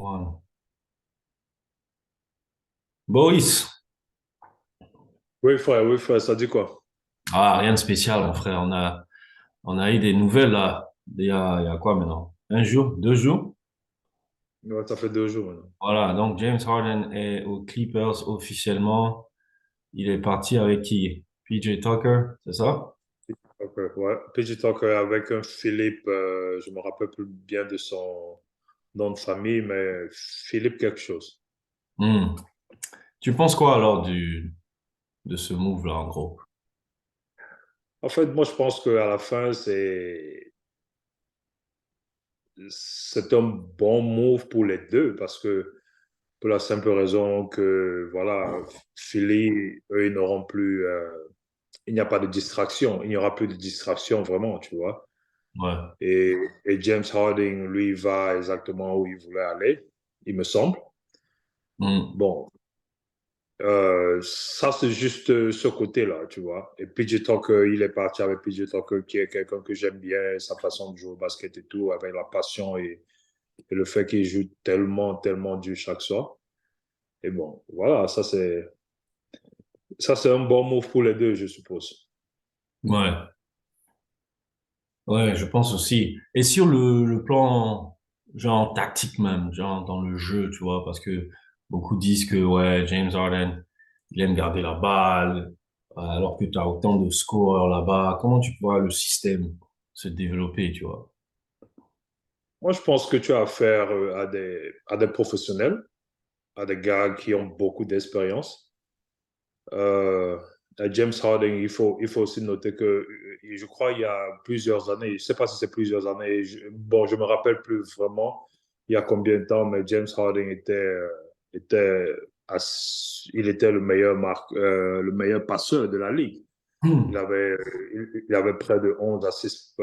Voilà. Boris, Oui, frère, ça dit quoi? rien de spécial, mon frère. On a eu des nouvelles là. Il y a quoi maintenant? Un jour, 2 jours? Ouais, ça fait 2 jours maintenant. Voilà, donc James Harden est aux Clippers officiellement. Il est parti avec qui? PJ Tucker, c'est ça? Ok, ouais. PJ Tucker avec un Philippe, je me rappelle plus bien de son nom de famille, mais Philippe quelque chose. Hmm. Tu penses quoi alors de ce move-là, en gros? En fait, moi, je pense qu'à la fin, c'est un bon move pour les deux parce que pour la simple raison que, voilà, Philly, eux, ils n'auront plus, il n'y a pas de distraction. Il n'y aura plus de distraction vraiment, tu vois. Ouais. Et, et James Harden, lui, va exactement où il voulait aller, il me semble. Hmm. Bon, ça, c'est juste ce côté-là, tu vois. Et PJ Tucker, il est parti avec PJ Tucker, qui est quelqu'un que j'aime bien, sa façon de jouer au basket et tout, avec la passion et le fait qu'il joue tellement, tellement dur chaque soir. Et bon, voilà, ça, c'est un bon move pour les deux, je suppose. Ouais. Ouais, je pense aussi. Et sur le plan, genre tactique même, genre dans le jeu, tu vois, parce que beaucoup disent que, ouais, James Harden, il aime garder la balle, alors que tu as autant de scoreurs là-bas. Comment tu vois le système se développer, tu vois? Moi, je pense que tu as affaire à des professionnels, à des gars qui ont beaucoup d'expérience. Euh, James Harden, il faut aussi noter que je crois il y a plusieurs années, je ne sais pas si c'est plusieurs années, bon, je me rappelle plus vraiment il y a combien de temps, mais James Harden était, il était le meilleur passeur de la ligue. Il Hmm. avait, il avait près de 11 assists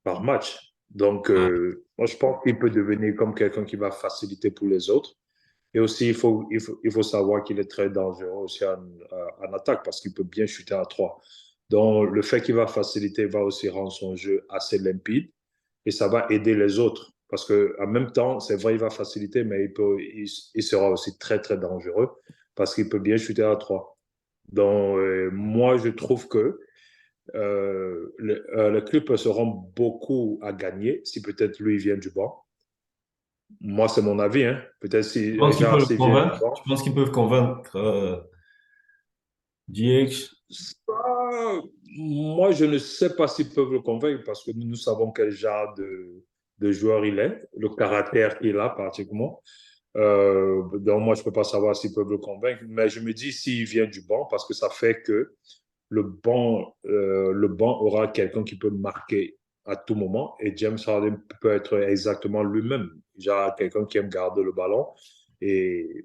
par match. Donc, Ouais. moi, je pense qu'il peut devenir comme quelqu'un qui va faciliter pour les autres. Et aussi, il faut savoir qu'il est très dangereux aussi en attaque parce qu'il peut bien chuter à trois. Donc, le fait qu'il va faciliter va aussi rendre son jeu assez limpide et ça va aider les autres. Parce qu'en même temps, c'est vrai, il va faciliter, mais il sera aussi très, très dangereux parce qu'il peut bien chuter à trois. Donc, moi, je trouve que le club seront beaucoup à gagner si peut-être lui vient du banc. Moi, c'est mon avis, hein. Peut-être Tu si penses qu'ils genre peuvent le s'il vient du convaincre? Tu banc. penses qu'ils peuvent convaincre DH? Ça, moi, je ne sais pas s'ils peuvent le convaincre parce que nous savons quel genre de joueur il est, le caractère qu'il a pratiquement. Donc, moi, je ne peux pas savoir s'ils peuvent le convaincre, mais je me dis s'il vient du banc parce que ça fait que le banc aura quelqu'un qui peut marquer à tout moment et James Harden peut être exactement lui-même. Genre quelqu'un qui aime garder le ballon et,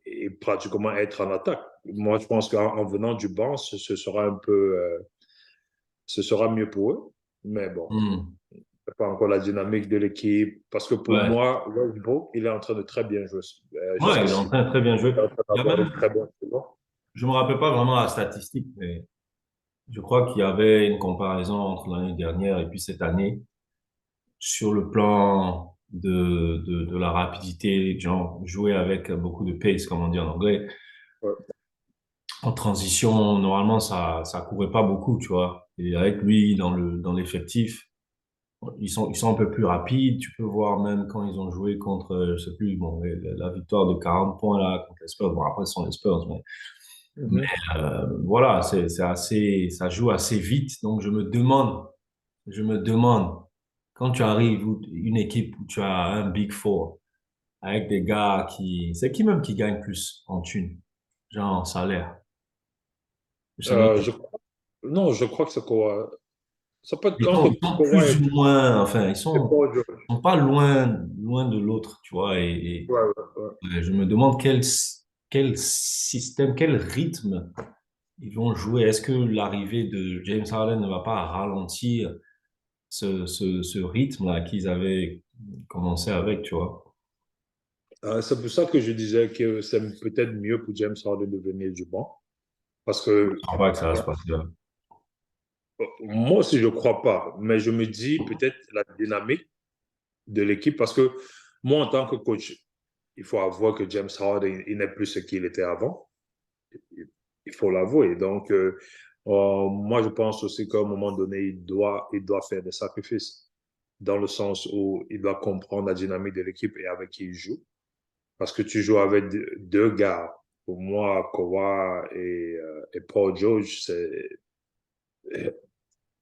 et pratiquement être en attaque. Moi, je pense qu'en venant du banc, ce sera un peu, ce sera mieux pour eux. Mais bon, Hmm. c'est pas encore la dynamique de l'équipe. Parce que pour Ouais. moi, Westbrook, il est en train de très bien jouer Ouais, il est en jusqu'ici. train de très bien jouer. Il est en train Il y a d'avoir une même, très bonne saison. je me rappelle pas vraiment la statistique, mais je crois qu'il y avait une comparaison entre l'année dernière et puis cette année sur le plan de la rapidité, genre jouer avec beaucoup de pace, comme on dit en anglais. Ouais. En transition, normalement, ça courait pas beaucoup, tu vois. Et avec lui, dans l'effectif, ils sont un peu plus rapides. Tu peux voir même quand ils ont joué contre, je sais plus, bon, la victoire de 40 points là, contre les Spurs. Bon, après, ce sont les Spurs, mais Mhm. voilà, c'est assez, ça joue assez vite. Donc, je me demande, quand tu arrives une équipe où tu as un Big Four avec des gars c'est qui même qui gagne plus en thunes, genre en salaire? Je sais même pas. Je non, je crois que c'est quoi. Ça peut être Ils sont, entre ils sont Kawhi plus ou moins, enfin, et Paul George. ils sont pas loin, loin de l'autre, tu vois. Ouais, ouais, ouais. Je me demande quel système, quel rythme ils vont jouer. Est-ce que l'arrivée de James Harden ne va pas ralentir ce rythme-là qu'ils avaient commencé avec, tu vois? C'est pour ça que je disais que c'est peut-être mieux pour James Harden de venir du banc. Parce Je que ne pas que ça va se passer là. moi aussi, je ne crois pas. Mais je me dis peut-être la dynamique de l'équipe. Parce que moi, en tant que coach, il faut avouer que James Harden, il n'est plus ce qu'il était avant. Il faut l'avouer. Donc, moi, je pense aussi qu'à un moment donné, il doit faire des sacrifices dans le sens où il doit comprendre la dynamique de l'équipe et avec qui il joue. Parce que tu joues avec deux gars. Pour moi, Kawhi et Paul George, c'est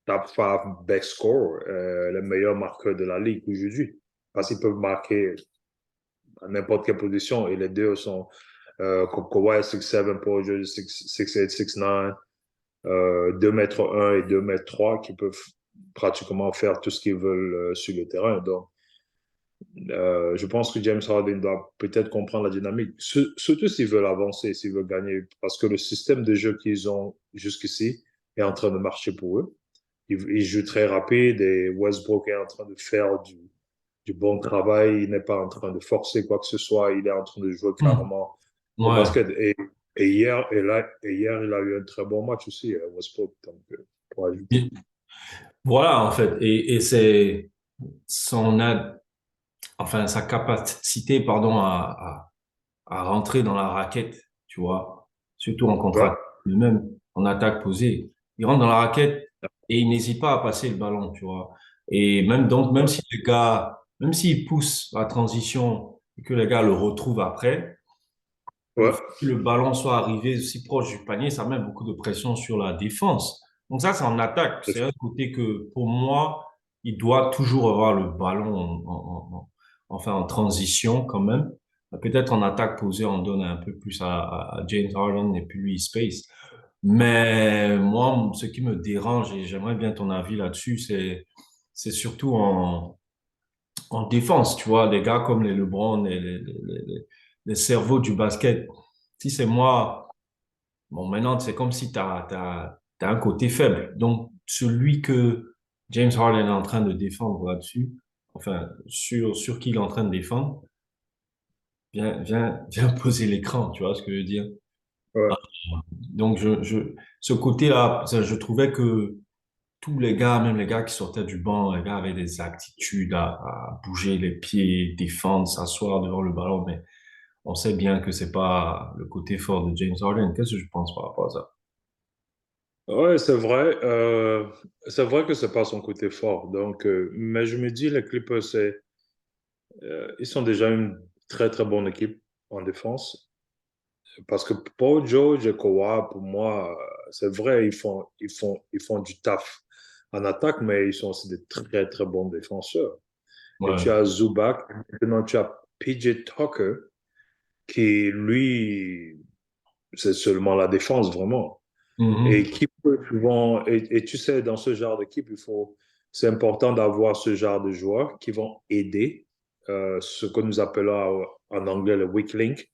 top 5 best score, les meilleurs marqueurs de la ligue aujourd'hui. Parce qu'ils peuvent marquer à n'importe quelle position et les deux sont Kawhi 6'7, Paul George 6'8, 6'9, 2 mètres 1 et 2 mètres 3 qui peuvent pratiquement faire tout ce qu'ils veulent sur le terrain. Donc, je pense que James Harden doit peut-être comprendre la dynamique, surtout s'ils veulent avancer, s'ils veulent gagner, parce que le système de jeu qu'ils ont jusqu'ici est en train de marcher pour eux. Ils jouent très rapide et Westbrook est en train de faire du bon travail. Il n'est pas en train de forcer quoi que ce soit. Il est en train de jouer Hmm. clairement au Ouais. basket. Et hier, il a eu un très bon match aussi, Westbrook. Donc, pour ajouter. Voilà, en fait. Et c'est son aide, enfin, sa capacité, pardon, à rentrer dans la raquette, tu vois, surtout en Ouais, contre-attaque, même en attaque posée. Il rentre dans la raquette et il n'hésite pas à passer le ballon, tu vois. Et même donc, même ouais, si le gars, même s'il pousse la transition et que le gars le retrouve après, le ouais, fait que le ballon soit arrivé si proche du panier, ça met beaucoup de pression sur la défense. Donc ça, c'est en attaque. C'est un côté que, pour moi, il doit toujours avoir le ballon enfin, en transition quand même. Peut-être en attaque posée, on donne un peu plus à James Harden et puis lui, il space. Mais moi, ce qui me dérange, et j'aimerais bien ton avis là-dessus, c'est surtout en défense, tu vois, des gars comme les LeBron, les cerveaux du basket. Si c'est moi, bon, maintenant, c'est comme si t'as un côté faible. Donc, celui que James Harden est en train de défendre là-dessus, enfin, sur qui il est en train de défendre, viens poser l'écran, tu vois ce que je veux dire? ouais. Donc, ce côté-là, je trouvais que tous les gars, même les gars qui sortaient du banc, les gars avaient des attitudes à bouger les pieds, défendre, s'asseoir devant le ballon, mais on sait bien que c'est pas le côté fort de James Harden. Qu'est-ce que je pense par rapport à ça? Ouais, c'est vrai. C'est vrai que c'est pas son côté fort. Donc, mais je me dis, les Clippers, ils sont déjà une très, très bonne équipe en défense. Parce que Paul George et Kawhi, pour moi, c'est vrai, ils font du taf en attaque, mais ils sont aussi des très, très bons défenseurs. Et tu Ouais. as Zubac, maintenant tu as PJ Tucker, qui, lui, c'est seulement la défense, vraiment. Et Mhm. qui peut souvent, et tu sais, dans ce genre d'équipe, c'est important d'avoir ce genre de joueurs qui vont aider ce que nous appelons en anglais le weak link,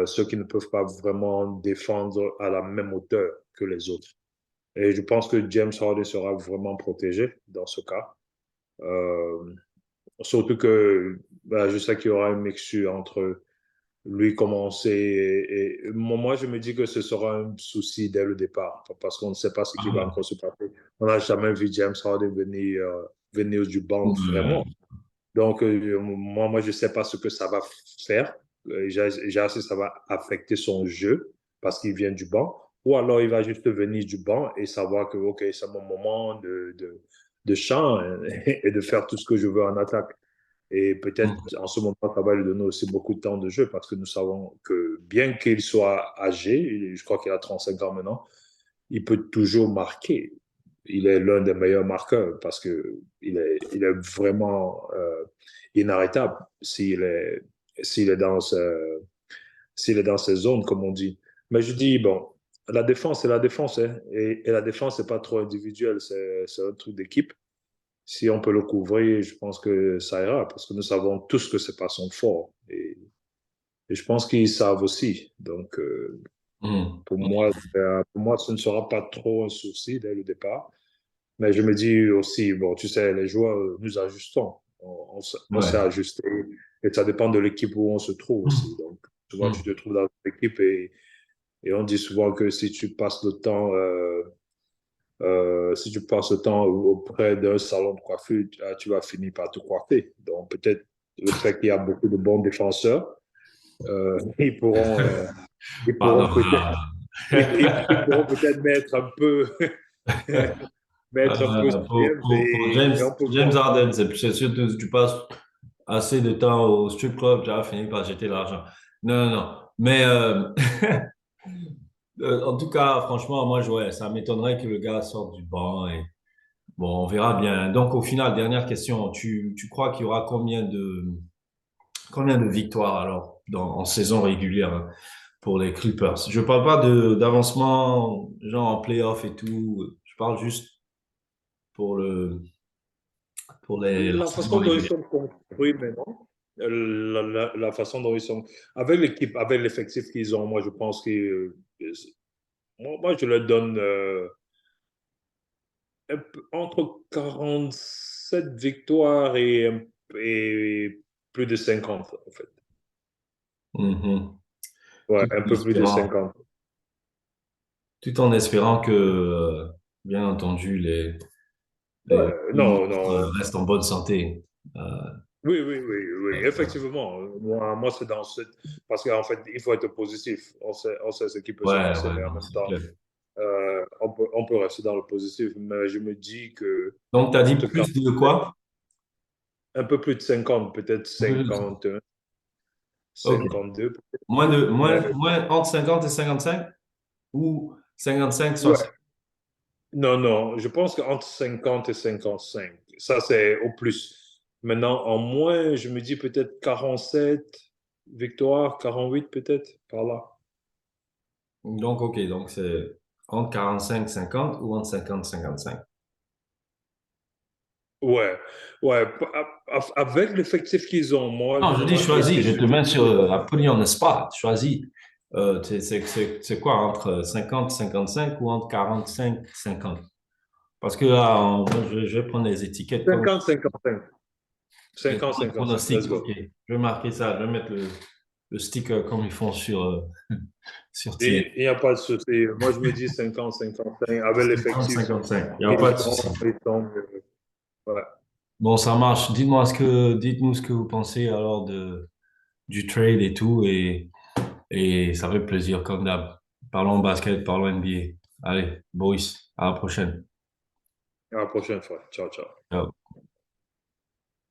ceux qui ne peuvent pas vraiment défendre à la même hauteur que les autres. Et je pense que James Harden sera vraiment protégé dans ce cas. Euh, Surtout que ben, je sais qu'il y aura une mixture entre lui commencer moi, je me dis que ce sera un souci dès le départ parce qu'on ne sait pas ce qui va Ah encore se passer. On n'a jamais vu James Harden venir du banc ouais. vraiment. Donc, moi, je ne sais pas ce que ça va faire. J'ai assez, ça va affecter son jeu parce qu'il vient du banc. Ou alors, il va juste venir du banc et savoir que, OK, c'est mon moment de champ et de faire tout ce que je veux en attaque. Et peut-être Mhm. en ce moment, ça va lui donner aussi beaucoup de temps de jeu parce que nous savons que bien qu'il soit âgé, je crois qu'il a 35 ans maintenant, il peut toujours marquer. Il est l'un des meilleurs marqueurs parce que il est vraiment inarrêtable s'il est s'il est dans ses zones, comme on dit. Mais je dis, bon, la défense, c'est la défense, hein, et la défense, c'est pas trop individuel, c'est un truc d'équipe. Si on peut le couvrir, je pense que ça ira parce que nous savons tous que c'est pas son fort. Et je pense qu'ils savent aussi. Donc, Mhm. pour moi, ce ne sera pas trop un souci dès le départ. Mais je me dis aussi, bon, tu sais, les joueurs, nous ajustons. On s'est Ouais. ajusté. Et ça dépend de l'équipe où on se trouve aussi. Donc, souvent, tu te Mhm. trouves dans une équipe et on dit souvent que si tu passes le temps, si tu passes le temps auprès d'un salon de coiffure, tu vas finir par te coiffer. Donc, peut-être le fait qu'il y a beaucoup de bons défenseurs. Ils pourront, ils pourront Pardon. peut-être, ils pourront peut-être mettre un peu, mettre un peu sur James et on peut Pour James voir. Harden, c'est sûr que tu passes assez de temps au strip club, tu as fini par jeter l'argent. Non, non, non. Mais en tout cas, franchement, moi, ouais, ça m'étonnerait que le gars sorte du banc. Et bon, on verra bien. Donc, au final, dernière question. Tu crois qu'il y aura combien de victoires alors en saison régulière hein, pour les Clippers? Je parle pas d'avancement, genre en playoff et tout. Je parle juste pour la La saison façon dont ils régulière. sont construits maintenant, la façon dont ils sont, avec l'équipe, avec l'effectif qu'ils ont, moi je pense que, moi je leur donne entre 47 victoires et plus de 50 en fait. Mhm. Ouais, Tout un en peu plus de espérant, 50. tout en espérant que, bien entendu, les Ouais, non, autres non. restent en bonne santé. Euh, Oui, oui, oui, oui, effectivement. Moi c'est dans cette. Parce qu'en fait, il faut être positif. On sait ce qui peut se ouais, passer, ouais, mais en non, même c'est temps, clair. on peut rester dans le positif. Mais je me dis que Donc, tu as dit entre plus de 47, quoi? un peu plus de 50, peut-être Un peu plus. 51, Ok. 52, mais Moins entre 50 et 55 ou 55, ouais. 60. Non, non, je pense qu'entre 50 et 55, ça c'est au plus. Maintenant, en moins, je me dis peut-être 47 victoires, 48 peut-être, par là. Donc, ok. Donc, c'est entre 45 50 ou entre 50 55. Ouais, ouais, avec l'effectif qu'ils ont, Non, je dis moi, et ce que choisis. Je je te dis, mets sur, put you on the spot. Choisis. C'est quoi entre 50 55 ou entre 45 50? Parce que là, moi, je vais prendre les étiquettes comme 50, 55. les 50, 55, let's pronostics. Ok. go. Je vais marquer ça. Je vais mettre le sticker comme ils font sur TN. Il n'y a pas de souci. Moi, je me dis 50, 55, avec 50 l'effectif 55. Il n'y a qu'ils pas de ont, souci. ouais. Bon, ça marche. Dites-nous ce que vous pensez alors du trade et tout. Et ça fait plaisir, comme d'hab. Parlons basket, parlons NBA. Allez, Boris, à la prochaine. À la prochaine fois. Ciao, ciao. Ciao.